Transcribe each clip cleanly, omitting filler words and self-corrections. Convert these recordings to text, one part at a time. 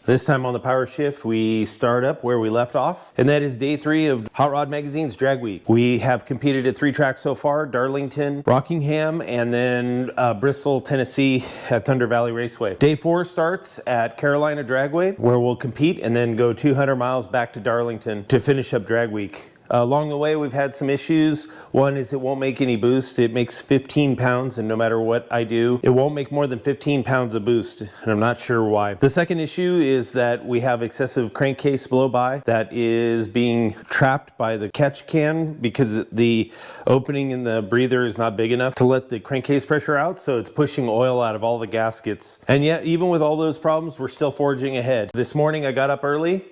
This time on the Power Shift, we start up where we left off, and that is day 3 of Hot Rod Magazine's Drag Week. We have competed at 3 tracks so far: Darlington, Rockingham, and then Bristol, Tennessee at Thunder Valley Raceway. Day 4 starts at Carolina Dragway, where we'll compete and then go 200 miles back to Darlington to finish up Drag Week. Along the way, we've had some issues. One is it won't make any boost. It makes 15 pounds, and no matter what I do, it won't make more than 15 pounds of boost, and I'm not sure why. The second issue is that we have excessive crankcase blow-by that is being trapped by the catch can because the opening in the breather is not big enough to let the crankcase pressure out, so it's pushing oil out of all the gaskets. And yet, even with all those problems, we're still forging ahead. This morning, I got up early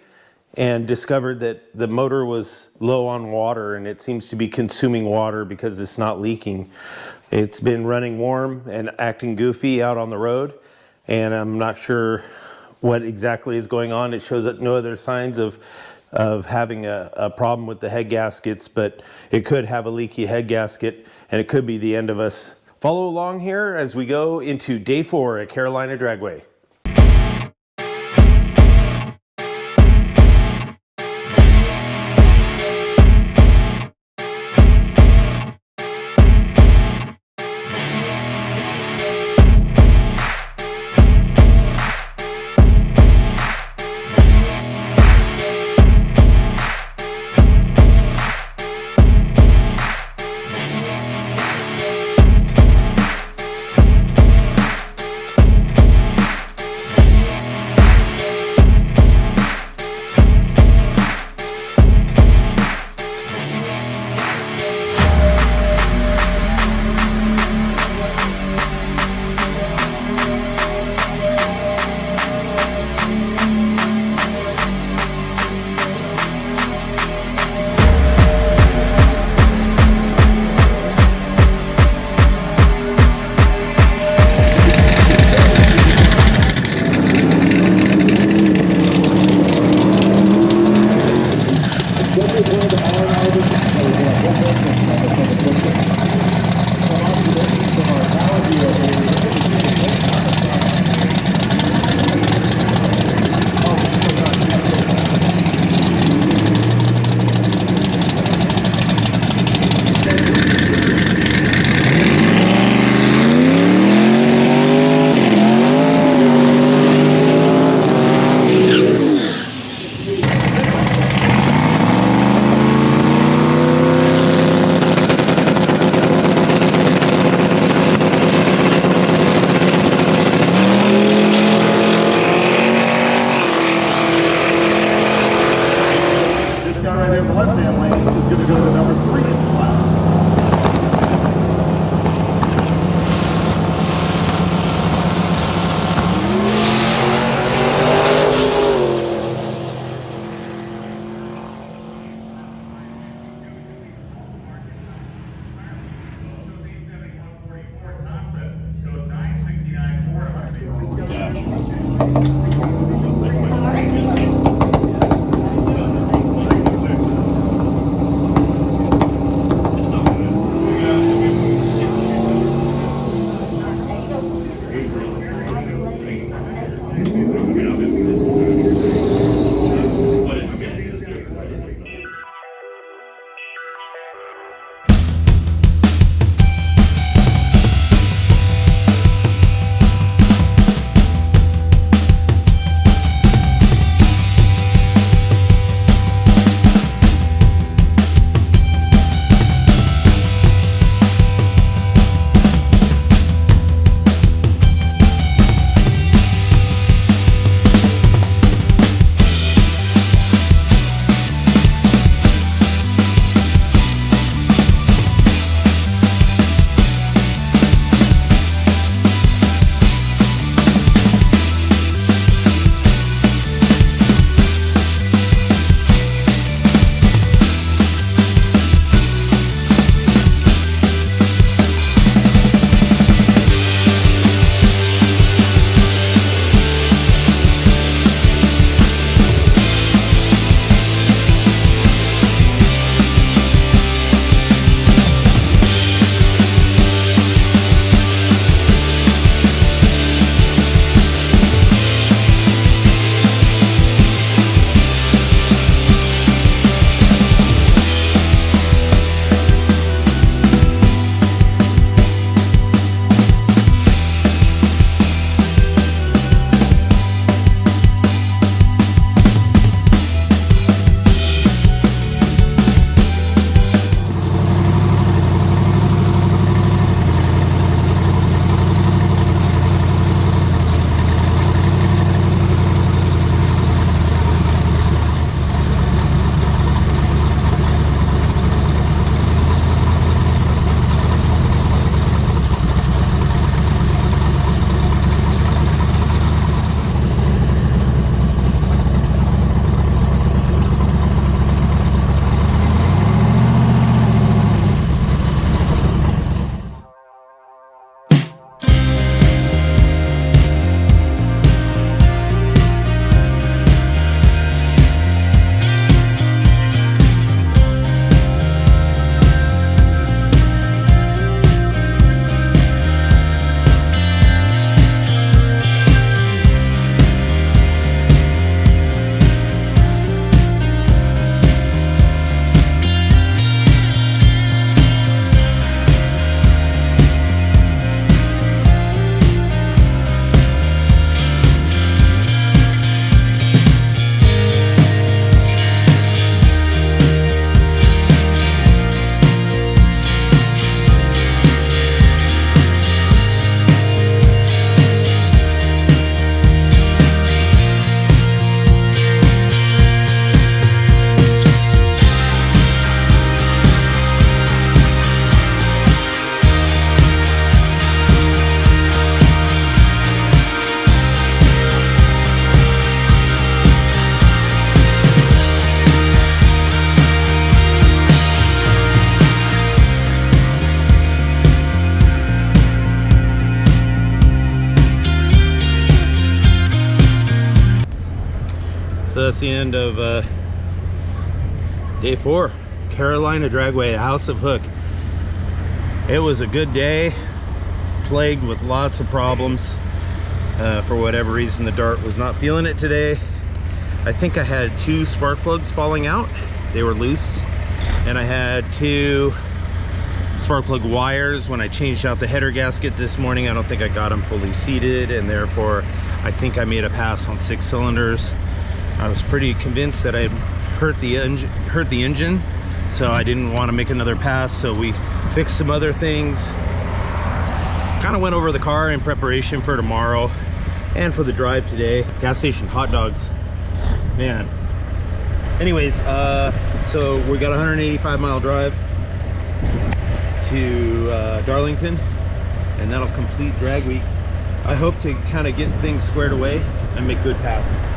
and discovered that the motor was low on water, and it seems to be consuming water because it's not leaking. It's been running warm and acting goofy out on the road, and I'm not sure what exactly is going on. It shows no other signs of having a problem with the head gaskets, but it could have a leaky head gasket, and it could be the end of us. Follow along here as we go into day 4 at Carolina Dragway. So that's the end of day 4, Carolina Dragway, House of Hook. It was a good day, plagued with lots of problems. For whatever reason, the Dart was not feeling it today. I think I had 2 spark plugs falling out. They were loose. And I had 2 spark plug wires when I changed out the header gasket this morning. I don't think I got them fully seated, and therefore I think I made a pass on 6 cylinders. I was pretty convinced that I'd hurt the engine, so I didn't want to make another pass. So we fixed some other things. Kind of went over the car in preparation for tomorrow and for the drive today. Gas station hot dogs, man. Anyways, so we got a 185-mile drive to Darlington, and that'll complete drag week. I hope to kind of get things squared away and make good passes.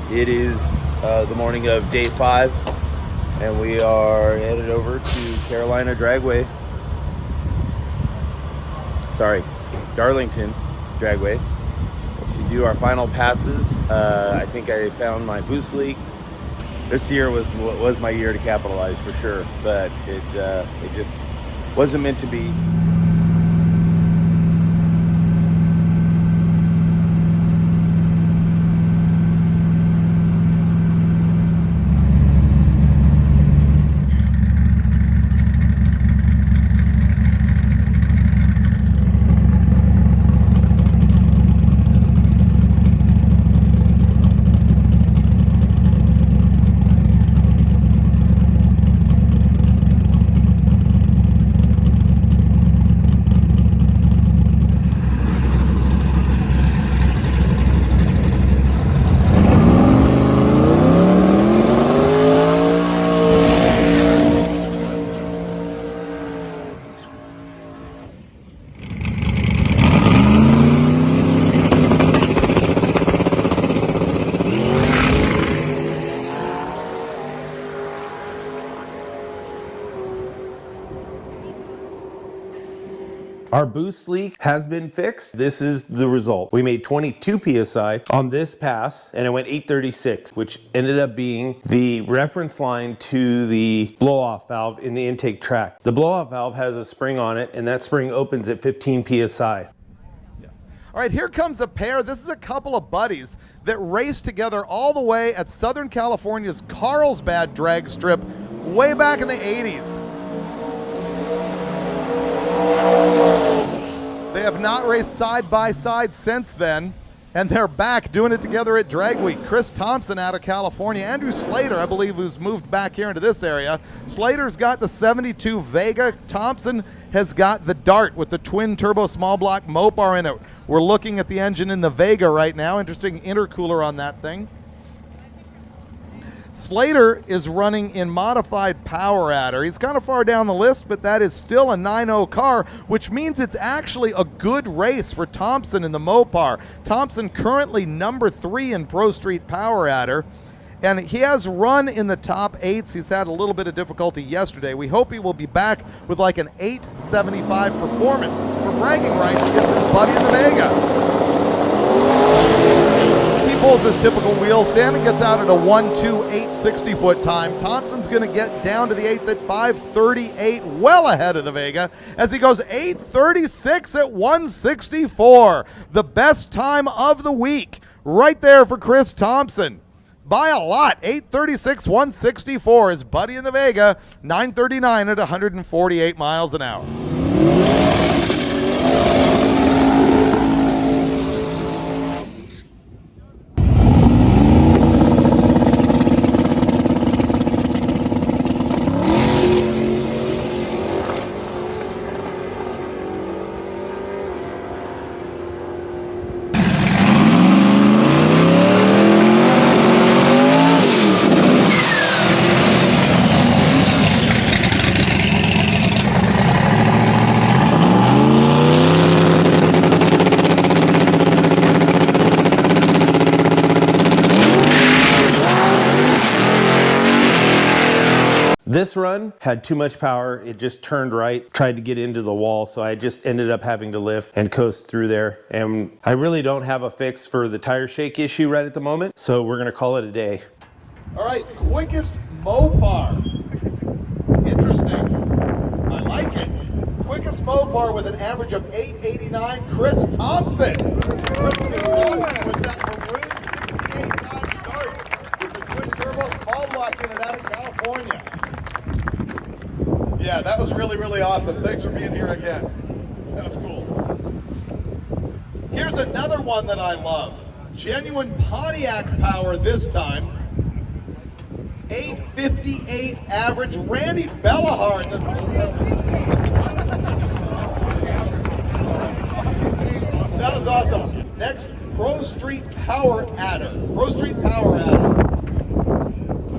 It is the morning of day 5, and we are headed over to Carolina Dragway. Sorry, Darlington Dragway to do our final passes. I think I found my boost leak. This year was my year to capitalize for sure, but it just wasn't meant to be. Our boost leak has been fixed. This is the result. We made 22 PSI on this pass, and it went 836, which ended up being the reference line to the blow-off valve in the intake track. The blow-off valve has a spring on it, and that spring opens at 15 PSI. All right, here comes a pair. This is a couple of buddies that raced together all the way at Southern California's Carlsbad drag strip way back in the 80s. They have not raced side by side since then, and they're back doing it together at Dragweek. Chris Thompson out of California, Andrew Slater, I believe, who's moved back here into this area. Slater's got the 72 Vega. Thompson has got the Dart with the twin turbo small block Mopar in it. We're looking at the engine in the Vega right now. Interesting intercooler on that thing. Slater is running in modified power adder. He's kind of far down the list, but that is still a 9.0 car, which means it's actually a good race for Thompson in the Mopar. Thompson currently number 3 in Pro Street power adder, and he has run in the top 8s. He's had a little bit of difficulty yesterday. We hope he will be back with like an 875 performance for bragging rights against his buddy in the Vega. Pulls his typical wheel. Stanton gets out at a 1.2860 foot time. Thompson's going to get down to the 8th at 5:38, well ahead of the Vega, as he goes 8:36 at 164. The best time of the week right there for Chris Thompson. By a lot, 8:36, 164. His buddy in the Vega, 9:39 at 148 miles an hour. This run had too much power. It just turned right, tried to get into the wall, so I just ended up having to lift and coast through there. And I really don't have a fix for the tire shake issue right at the moment, so we're gonna call it a day. All right, quickest Mopar. Interesting. I like it. Quickest Mopar with an average of 8:89, Chris Thompson. Chris Thompson with that maroon 68 Dodge Dart with the twin turbo small block in it out of California. Yeah, that was really, really awesome. Thanks for being here again. That was cool. Here's another one that I love. Genuine Pontiac power this time. 858 average. Randy Bellahard. That was awesome. Next, Pro Street Power Adder. Pro Street Power Adder.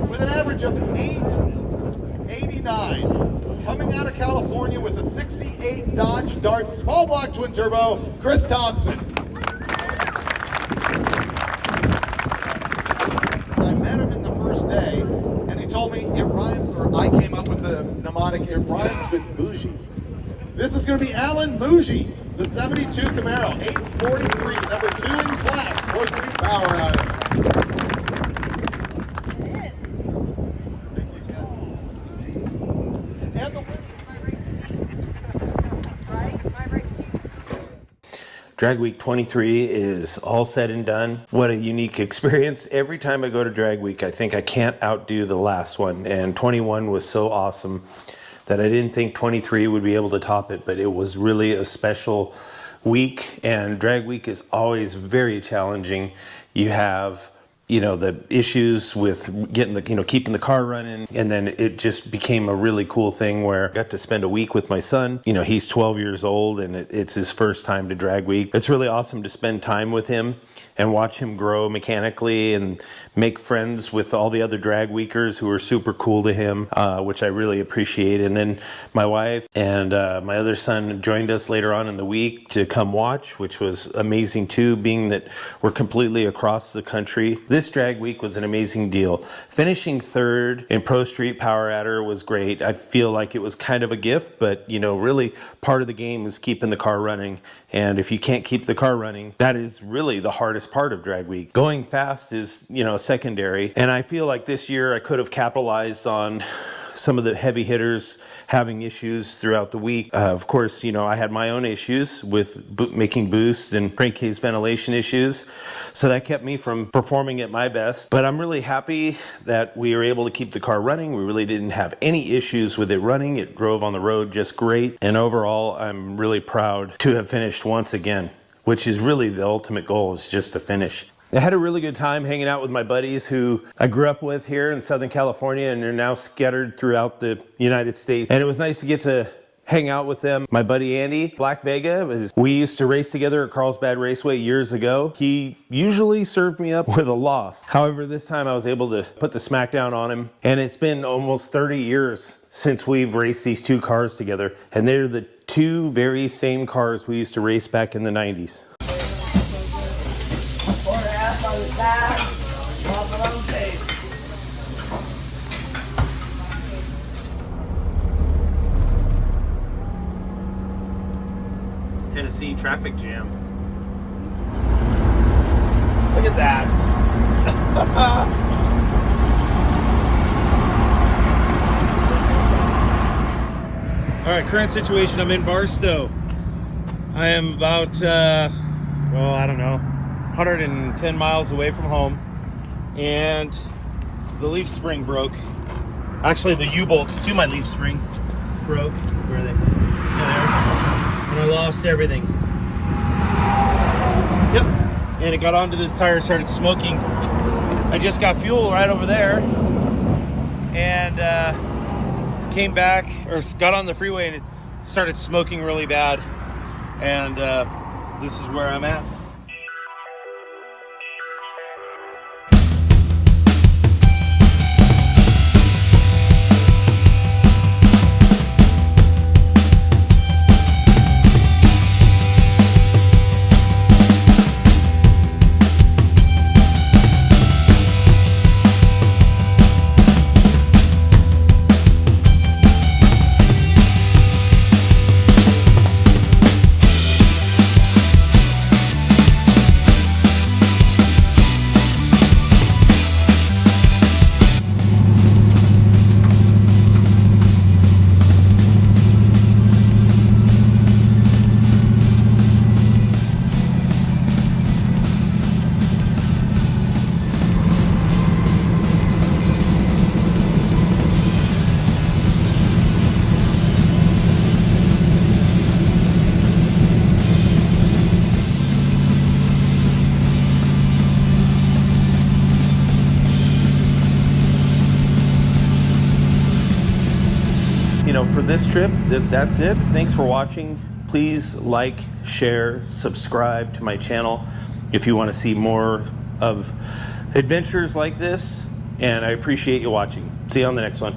With an average of 889. Coming out of California with a 68 Dodge Dart small block twin turbo, Chris Thompson. I met him in the first day, and he told me it rhymes, or I came up with the mnemonic, it rhymes with bougie. This is going to be Alan Bougie, the 72 Camaro, 843, number 2 in class, Pro Street Power Adder. Dragweek 23 is all said and done. What a unique experience. Every time I go to Dragweek, I think I can't outdo the last one. And 21 was so awesome that I didn't think 23 would be able to top it, but it was really a special week. And Dragweek is always very challenging. You have, you know, the issues with getting the, keeping the car running. And then it just became a really cool thing where I got to spend a week with my son. You know, he's 12 years old and it's his first time to Dragweek. It's really awesome to spend time with him and watch him grow mechanically and make friends with all the other Dragweekers who are super cool to him, which I really appreciate. And then my wife and my other son joined us later on in the week to come watch, which was amazing too, being that we're completely across the country. This Dragweek was an amazing deal. Finishing third in Pro Street Power Adder was great. I feel like it was kind of a gift, but really part of the game is keeping the car running. And if you can't keep the car running, that is really the hardest part of Dragweek. Going fast is, secondary. And I feel like this year I could have capitalized on some of the heavy hitters having issues throughout the week. Of course, I had my own issues with making boost and crankcase ventilation issues. So that kept me from performing at my best. But I'm really happy that we were able to keep the car running. We really didn't have any issues with it running. It drove on the road just great. And overall, I'm really proud to have finished once again, which is really the ultimate goal, is just to finish. I had a really good time hanging out with my buddies who I grew up with here in Southern California, and they're now scattered throughout the United States. And it was nice to get to hang out with them. My buddy Andy, Black Vega, we used to race together at Carlsbad Raceway years ago. He usually served me up with a loss. However, this time I was able to put the smackdown on him, and it's been almost 30 years since we've raced these two cars together, and they're the two very same cars we used to race back in the 90s. Tennessee traffic jam. Look at that. All right, current situation, I'm in Barstow. I am about, well, I don't know, 110 miles away from home, and the leaf spring broke. Actually, the U-bolts to my leaf spring broke. Where are they? Yeah, there. And I lost everything. Yep. And it got onto this tire, started smoking. I just got fuel right over there, and came back, or got on the freeway, and it started smoking really bad. And this is where I'm at. For this trip, that's it. Thanks for watching. Please like, share, subscribe to my channel if you want to see more of adventures like this, and I appreciate you watching. See you on the next one.